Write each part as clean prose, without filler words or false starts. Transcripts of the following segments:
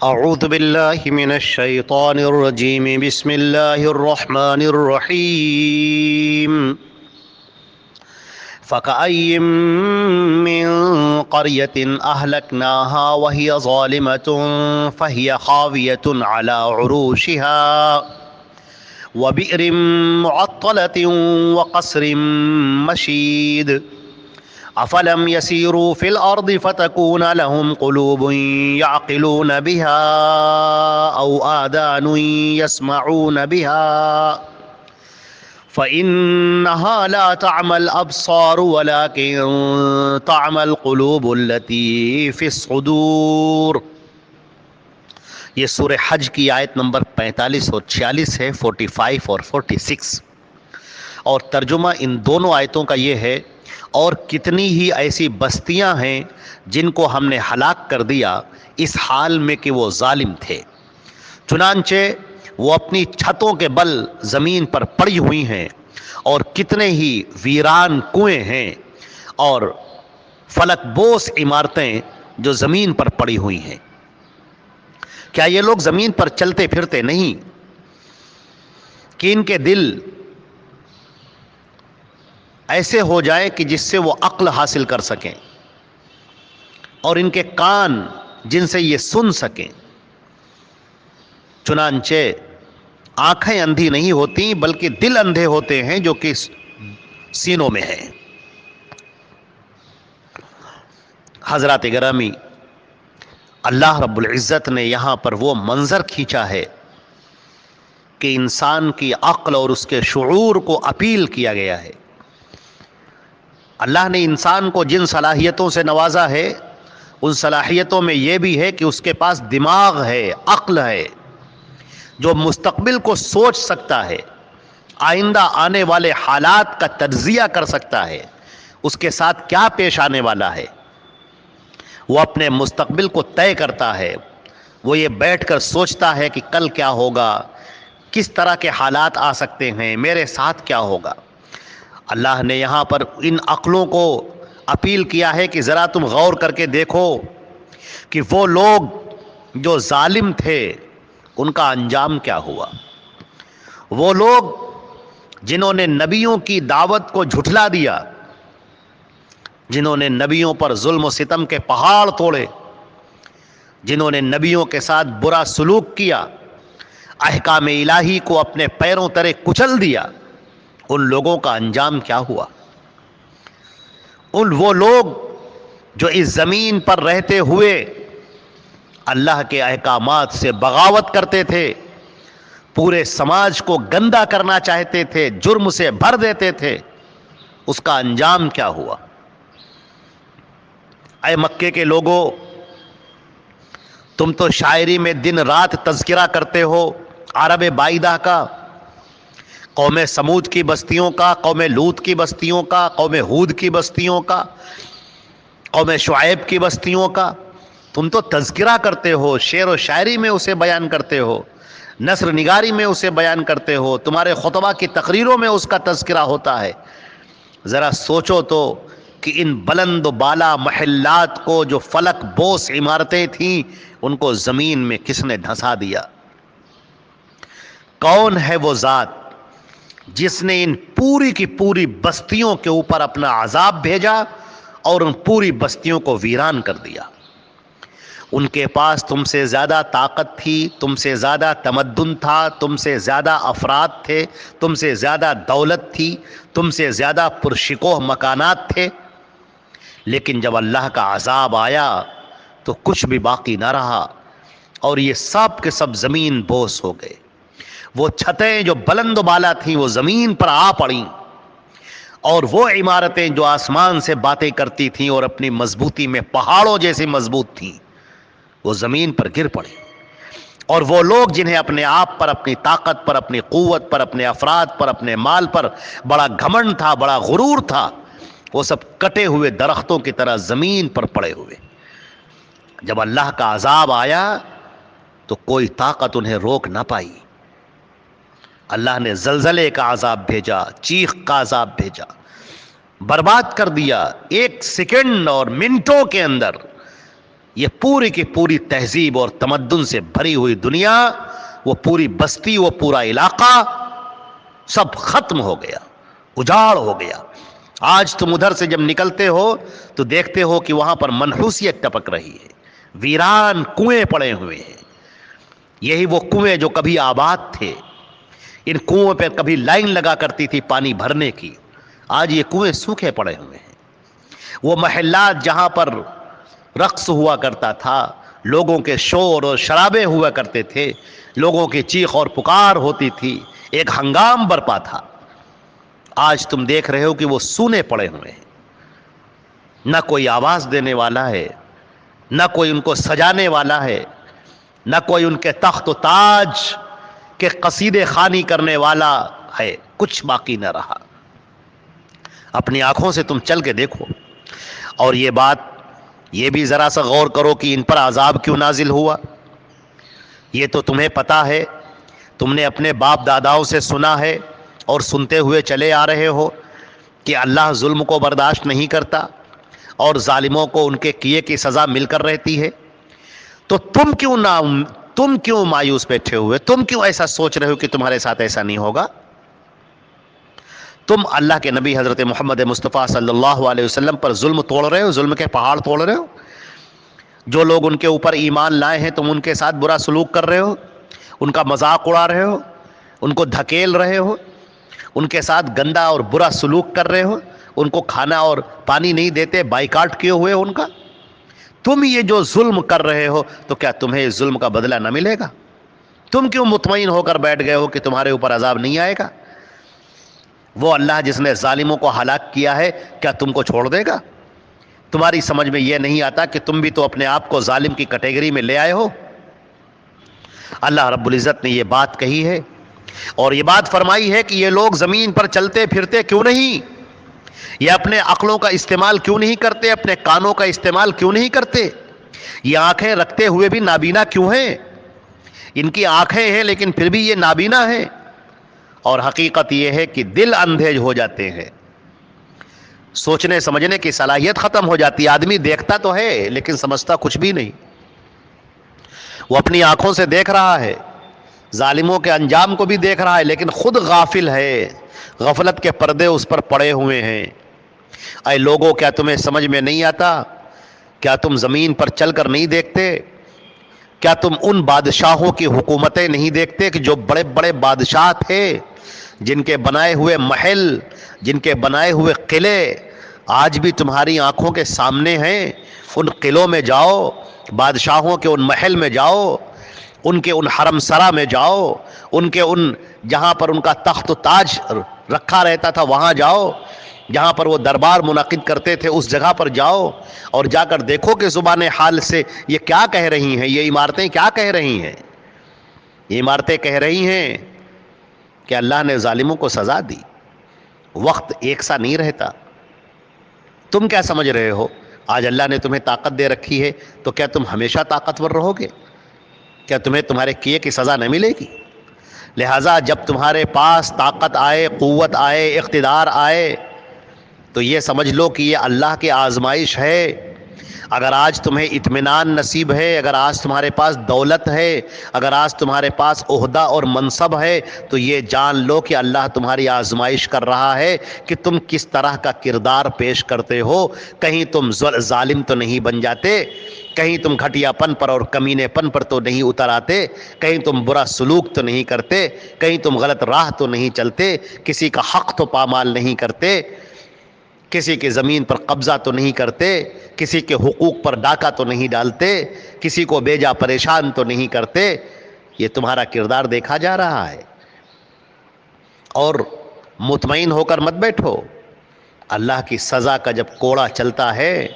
اعوذ باللہ من الشیطان الرجیم بسم اللہ الرحمن الرحیم فکأین من قریة اہلکناها وہی ظالمة فہی خاویة علی عروشها وبئر معطلة وقصر مشید افلم يسيروا في الارض فتكون لهم قلوب يعقلون بها او آذان يسمعون بها فإنها لا تعمى الابصار ولكن تعمى القلوب التي في الصدور۔ یہ سورہ حج کی آیت نمبر 45 اور 46 ہے، 45 اور 46، اور ترجمہ ان دونوں آیتوں کا یہ ہے: اور کتنی ہی ایسی بستیاں ہیں جن کو ہم نے ہلاک کر دیا اس حال میں کہ وہ ظالم تھے، چنانچہ وہ اپنی چھتوں کے بل زمین پر پڑی ہوئی ہیں، اور کتنے ہی ویران کنویں ہیں اور فلک بوس عمارتیں جو زمین پر پڑی ہوئی ہیں۔ کیا یہ لوگ زمین پر چلتے پھرتے نہیں کہ ان کے دل ایسے ہو جائے کہ جس سے وہ عقل حاصل کر سکیں، اور ان کے کان جن سے یہ سن سکیں؟ چنانچہ آنکھیں اندھی نہیں ہوتی بلکہ دل اندھے ہوتے ہیں جو کہ سینوں میں ہیں۔ حضرات گرامی، اللہ رب العزت نے یہاں پر وہ منظر کھینچا ہے کہ انسان کی عقل اور اس کے شعور کو اپیل کیا گیا ہے۔ اللہ نے انسان کو جن صلاحیتوں سے نوازا ہے، ان صلاحیتوں میں یہ بھی ہے کہ اس کے پاس دماغ ہے، عقل ہے، جو مستقبل کو سوچ سکتا ہے، آئندہ آنے والے حالات کا تجزیہ کر سکتا ہے، اس کے ساتھ کیا پیش آنے والا ہے، وہ اپنے مستقبل کو طے کرتا ہے۔ وہ یہ بیٹھ کر سوچتا ہے کہ کل کیا ہوگا، کس طرح کے حالات آ سکتے ہیں، میرے ساتھ کیا ہوگا۔ اللہ نے یہاں پر ان عقلوں کو اپیل کیا ہے کہ ذرا تم غور کر کے دیکھو کہ وہ لوگ جو ظالم تھے ان کا انجام کیا ہوا۔ وہ لوگ جنہوں نے نبیوں کی دعوت کو جھٹلا دیا، جنہوں نے نبیوں پر ظلم و ستم کے پہاڑ توڑے، جنہوں نے نبیوں کے ساتھ برا سلوک کیا، احکام الہی کو اپنے پیروں تلے کچل دیا، ان لوگوں کا انجام کیا ہوا۔ وہ لوگ جو اس زمین پر رہتے ہوئے اللہ کے احکامات سے بغاوت کرتے تھے، پورے سماج کو گندا کرنا چاہتے تھے، جرم سے بھر دیتے تھے، اس کا انجام کیا ہوا۔ اے مکے کے لوگوں، تم تو شاعری میں دن رات تذکرہ کرتے ہو عرب بعیدہ کا، قوم سمود کی بستیوں کا، قوم لوط کی بستیوں کا، قوم ہود کی بستیوں کا، قوم شعیب کی بستیوں کا، تم تو تذکرہ کرتے ہو، شعر و شاعری میں اسے بیان کرتے ہو، نثر نگاری میں اسے بیان کرتے ہو، تمہارے خطبہ کی تقریروں میں اس کا تذکرہ ہوتا ہے۔ ذرا سوچو تو کہ ان بلند و بالا محلات کو، جو فلک بوس عمارتیں تھیں، ان کو زمین میں کس نے دھنسا دیا۔ کون ہے وہ ذات جس نے ان پوری کی پوری بستیوں کے اوپر اپنا عذاب بھیجا اور ان پوری بستیوں کو ویران کر دیا۔ ان کے پاس تم سے زیادہ طاقت تھی، تم سے زیادہ تمدن تھا، تم سے زیادہ افراد تھے، تم سے زیادہ دولت تھی، تم سے زیادہ پرشکوہ مکانات تھے، لیکن جب اللہ کا عذاب آیا تو کچھ بھی باقی نہ رہا، اور یہ سب کے سب زمین بوس ہو گئے۔ وہ چھتیں جو بلند و بالا تھیں وہ زمین پر آ پڑیں، اور وہ عمارتیں جو آسمان سے باتیں کرتی تھیں اور اپنی مضبوطی میں پہاڑوں جیسی مضبوط تھیں، وہ زمین پر گر پڑے۔ اور وہ لوگ جنہیں اپنے آپ پر، اپنی طاقت پر، اپنی قوت پر، اپنے افراد پر، اپنے مال پر بڑا گھمنڈ تھا، بڑا غرور تھا، وہ سب کٹے ہوئے درختوں کی طرح زمین پر پڑے ہوئے۔ جب اللہ کا عذاب آیا تو کوئی طاقت انہیں روک نہ پائی۔ اللہ نے زلزلے کا عذاب بھیجا، چیخ کا عذاب بھیجا، برباد کر دیا۔ ایک سیکنڈ اور منٹوں کے اندر یہ پوری کی پوری تہذیب اور تمدن سے بھری ہوئی دنیا، وہ پوری بستی، وہ پورا علاقہ سب ختم ہو گیا، اجاڑ ہو گیا۔ آج تم ادھر سے جب نکلتے ہو تو دیکھتے ہو کہ وہاں پر منحوسیت ٹپک رہی ہے، ویران کنویں پڑے ہوئے ہیں۔ یہی وہ کنویں جو کبھی آباد تھے، ان کنویں پہ کبھی لائن لگا کرتی تھی پانی بھرنے کی، آج یہ کنویں سوکھے پڑے ہوئے ہیں۔ وہ محلات جہاں پر رقص ہوا کرتا تھا، لوگوں کے شور اور شرابے ہوا کرتے تھے، لوگوں کی چیخ اور پکار ہوتی تھی، ایک ہنگام برپا تھا، آج تم دیکھ رہے ہو کہ وہ سونے پڑے ہوئے ہیں۔ نہ کوئی آواز دینے والا ہے، نہ کوئی ان کو سجانے والا ہے، نہ کوئی ان کے تخت و تاج کے قصیدے خوانی کرنے والا ہے، کچھ باقی نہ رہا۔ اپنی آنکھوں سے تم چل کے دیکھو، اور یہ بات یہ بھی ذرا سا غور کرو کہ ان پر عذاب کیوں نازل ہوا۔ یہ تو تمہیں پتا ہے، تم نے اپنے باپ داداؤں سے سنا ہے اور سنتے ہوئے چلے آ رہے ہو کہ اللہ ظلم کو برداشت نہیں کرتا اور ظالموں کو ان کے کیے کی سزا مل کر رہتی ہے۔ تو تم کیوں مایوس بیٹھے ہوئے، تم کیوں ایسا سوچ رہے ہو کہ تمہارے ساتھ ایسا نہیں ہوگا؟ تم اللہ کے نبی حضرت محمد مصطفیٰ صلی اللہ علیہ وسلم پر ظلم توڑ رہے ہو، ظلم کے پہاڑ توڑ رہے ہو۔ جو لوگ ان کے اوپر ایمان لائے ہیں تم ان کے ساتھ برا سلوک کر رہے ہو، ان کا مذاق اڑا رہے ہو، ان کو دھکیل رہے ہو، ان کے ساتھ گندا اور برا سلوک کر رہے ہو، ان کو کھانا اور پانی نہیں دیتے، بائیکاٹ کیے ہوئے ان کا۔ تم یہ جو ظلم کر رہے ہو تو کیا تمہیں اس ظلم کا بدلہ نہ ملے گا؟ تم کیوں مطمئن ہو کر بیٹھ گئے ہو کہ تمہارے اوپر عذاب نہیں آئے گا؟ وہ اللہ جس نے ظالموں کو ہلاک کیا ہے کیا تم کو چھوڑ دے گا؟ تمہاری سمجھ میں یہ نہیں آتا کہ تم بھی تو اپنے آپ کو ظالم کی کیٹیگری میں لے آئے ہو؟ اللہ رب العزت نے یہ بات کہی ہے اور یہ بات فرمائی ہے کہ یہ لوگ زمین پر چلتے پھرتے کیوں نہیں؟ یہ اپنے عقلوں کا استعمال کیوں نہیں کرتے؟ اپنے کانوں کا استعمال کیوں نہیں کرتے؟ یہ آنکھیں رکھتے ہوئے بھی نابینا کیوں ہیں؟ ان کی آنکھیں ہیں لیکن پھر بھی یہ نابینا ہیں۔ اور حقیقت یہ ہے کہ دل اندھے ہو جاتے ہیں، سوچنے سمجھنے کی صلاحیت ختم ہو جاتی ہے۔ آدمی دیکھتا تو ہے لیکن سمجھتا کچھ بھی نہیں۔ وہ اپنی آنکھوں سے دیکھ رہا ہے، ظالموں کے انجام کو بھی دیکھ رہا ہے، لیکن خود غافل ہے، غفلت کے پردے اس پر پڑے ہوئے ہیں۔ اے لوگوں، کیا تمہیں سمجھ میں نہیں آتا؟ کیا تم زمین پر چل کر نہیں دیکھتے؟ کیا تم ان بادشاہوں کی حکومتیں نہیں دیکھتے کہ جو بڑے بڑے بادشاہ تھے، جن کے بنائے ہوئے محل، جن کے بنائے ہوئے قلعے آج بھی تمہاری آنکھوں کے سامنے ہیں؟ ان قلعوں میں جاؤ، بادشاہوں کے ان محل میں جاؤ، ان کے ان حرم سرا میں جاؤ، ان کے ان جہاں پر ان کا تخت و تاج رکھا رہتا تھا وہاں جاؤ، جہاں پر وہ دربار منعقد کرتے تھے اس جگہ پر جاؤ اور جا کر دیکھو کہ زبان حال سے یہ کیا کہہ رہی ہیں، یہ عمارتیں کیا کہہ رہی ہیں۔ یہ عمارتیں کہہ رہی ہیں کہ اللہ نے ظالموں کو سزا دی، وقت ایک سا نہیں رہتا۔ تم کیا سمجھ رہے ہو؟ آج اللہ نے تمہیں طاقت دے رکھی ہے تو کیا تم ہمیشہ طاقتور رہو گے؟ کیا تمہیں تمہارے کیے کی سزا نہ ملے گی؟ لہٰذا جب تمہارے پاس طاقت آئے، قوت آئے، اقتدار آئے تو یہ سمجھ لو کہ یہ اللہ کی آزمائش ہے۔ اگر آج تمہیں اطمینان نصیب ہے، اگر آج تمہارے پاس دولت ہے، اگر آج تمہارے پاس عہدہ اور منصب ہے تو یہ جان لو کہ اللہ تمہاری آزمائش کر رہا ہے کہ تم کس طرح کا کردار پیش کرتے ہو۔ کہیں تم ظالم تو نہیں بن جاتے، کہیں تم گھٹیا پن پر اور کمینے پن پر تو نہیں اتر آتے، کہیں تم برا سلوک تو نہیں کرتے، کہیں تم غلط راہ تو نہیں چلتے، کسی کا حق تو پامال نہیں کرتے، کسی کی زمین پر قبضہ تو نہیں کرتے، کسی کے حقوق پر ڈاکہ تو نہیں ڈالتے، کسی کو بیجا پریشان تو نہیں کرتے۔ یہ تمہارا کردار دیکھا جا رہا ہے۔ اور مطمئن ہو کر مت بیٹھو، اللہ کی سزا کا جب کوڑا چلتا ہے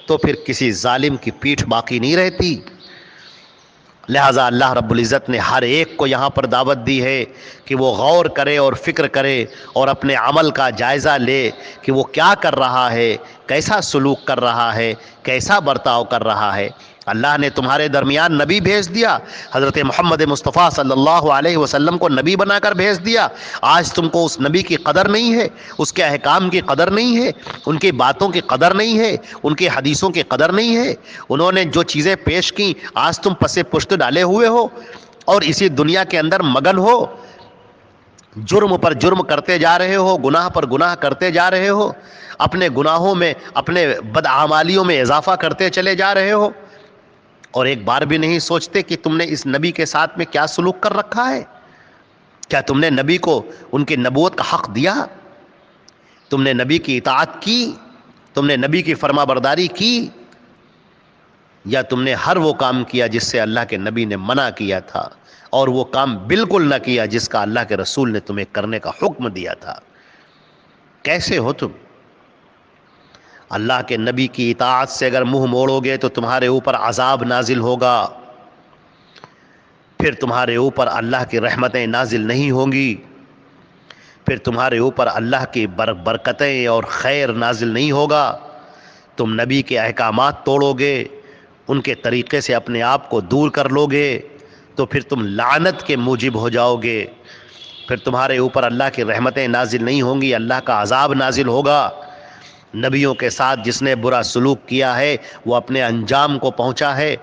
تو پھر کسی ظالم کی پیٹھ باقی نہیں رہتی۔ لہٰذا اللہ رب العزت نے ہر ایک کو یہاں پر دعوت دی ہے کہ وہ غور کرے اور فکر کرے اور اپنے عمل کا جائزہ لے کہ وہ کیا کر رہا ہے، کیسا سلوک کر رہا ہے، کیسا برتاؤ کر رہا ہے۔ اللہ نے تمہارے درمیان نبی بھیج دیا، حضرت محمد مصطفیٰ صلی اللہ علیہ وسلم کو نبی بنا کر بھیج دیا. آج تم کو اس نبی کی قدر نہیں ہے، اس کے احکام کی قدر نہیں ہے، ان کی باتوں کی قدر نہیں ہے، ان کی حدیثوں کی قدر نہیں ہے. انہوں نے جو چیزیں پیش کی آج تم پسے پشت ڈالے ہوئے ہو اور اسی دنیا کے اندر مگن ہو، جرم پر جرم کرتے جا رہے ہو، گناہ پر گناہ کرتے جا رہے ہو، اپنے گناہوں میں اپنے بدعمالیوں میں اضافہ کرتے چلے جا رہے ہو، اور ایک بار بھی نہیں سوچتے کہ تم نے اس نبی کے ساتھ میں کیا سلوک کر رکھا ہے. کیا تم نے نبی کو ان کی نبوت کا حق دیا؟ تم نے نبی کی اطاعت کی؟ تم نے نبی کی فرما برداری کی؟ یا تم نے ہر وہ کام کیا جس سے اللہ کے نبی نے منع کیا تھا، اور وہ کام بالکل نہ کیا جس کا اللہ کے رسول نے تمہیں کرنے کا حکم دیا تھا؟ کیسے ہو تم؟ اللہ کے نبی کی اطاعت سے اگر منہ موڑو گے تو تمہارے اوپر عذاب نازل ہوگا، پھر تمہارے اوپر اللہ کی رحمتیں نازل نہیں ہوں گی، پھر تمہارے اوپر اللہ کی برکتیں اور خیر نازل نہیں ہوگا. تم نبی کے احکامات توڑو گے، ان کے طریقے سے اپنے آپ کو دور کر لو گے، تو پھر تم لعنت کے موجب ہو جاؤ گے، پھر تمہارے اوپر اللہ کی رحمتیں نازل نہیں ہوں گی، اللہ کا عذاب نازل ہوگا. نبیوں کے ساتھ جس نے برا سلوک کیا ہے وہ اپنے انجام کو پہنچا ہے.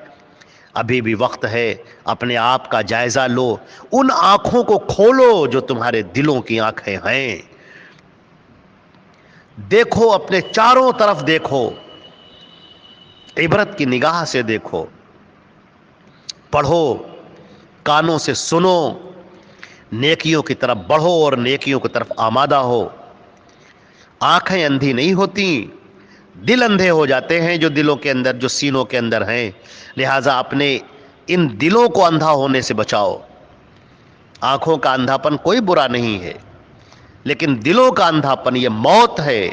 ابھی بھی وقت ہے، اپنے آپ کا جائزہ لو، ان آنکھوں کو کھولو جو تمہارے دلوں کی آنکھیں ہیں. دیکھو، اپنے چاروں طرف دیکھو، عبرت کی نگاہ سے دیکھو، پڑھو، کانوں سے سنو، نیکیوں کی طرف بڑھو اور نیکیوں کی طرف آمادہ ہو. آنکھیں اندھی نہیں ہوتی، دل اندھے ہو جاتے ہیں جو دلوں کے اندر، جو سینوں کے اندر ہیں. لہٰذا اپنے ان دلوں کو اندھا ہونے سے بچاؤ. آنکھوں کا اندھاپن کوئی برا نہیں ہے، لیکن دلوں کا اندھاپن یہ موت ہے،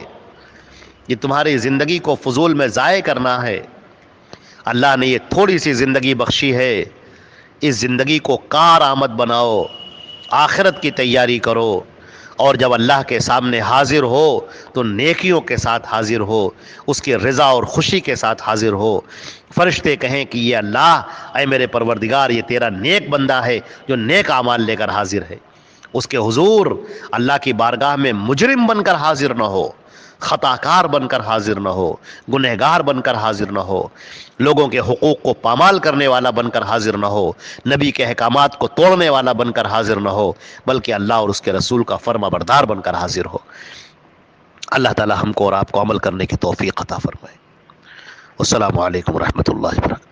یہ تمہاری زندگی کو فضول میں ضائع کرنا ہے. اللہ نے یہ تھوڑی سی زندگی بخشی ہے، اس زندگی کو کارآمد بناؤ، آخرت کی تیاری کرو، اور جب اللہ کے سامنے حاضر ہو تو نیکیوں کے ساتھ حاضر ہو، اس کی رضا اور خوشی کے ساتھ حاضر ہو. فرشتے کہیں کہ یہ اللہ، اے میرے پروردگار، یہ تیرا نیک بندہ ہے جو نیک اعمال لے کر حاضر ہے. اس کے حضور اللہ کی بارگاہ میں مجرم بن کر حاضر نہ ہو، خطا کار بن کر حاضر نہ ہو، گنہگار بن کر حاضر نہ ہو، لوگوں کے حقوق کو پامال کرنے والا بن کر حاضر نہ ہو، نبی کے احکامات کو توڑنے والا بن کر حاضر نہ ہو، بلکہ اللہ اور اس کے رسول کا فرما بردار بن کر حاضر ہو. اللہ تعالی ہم کو اور آپ کو عمل کرنے کی توفیق عطا فرمائے. السلام علیکم ورحمۃ اللہ وبرکاتہ.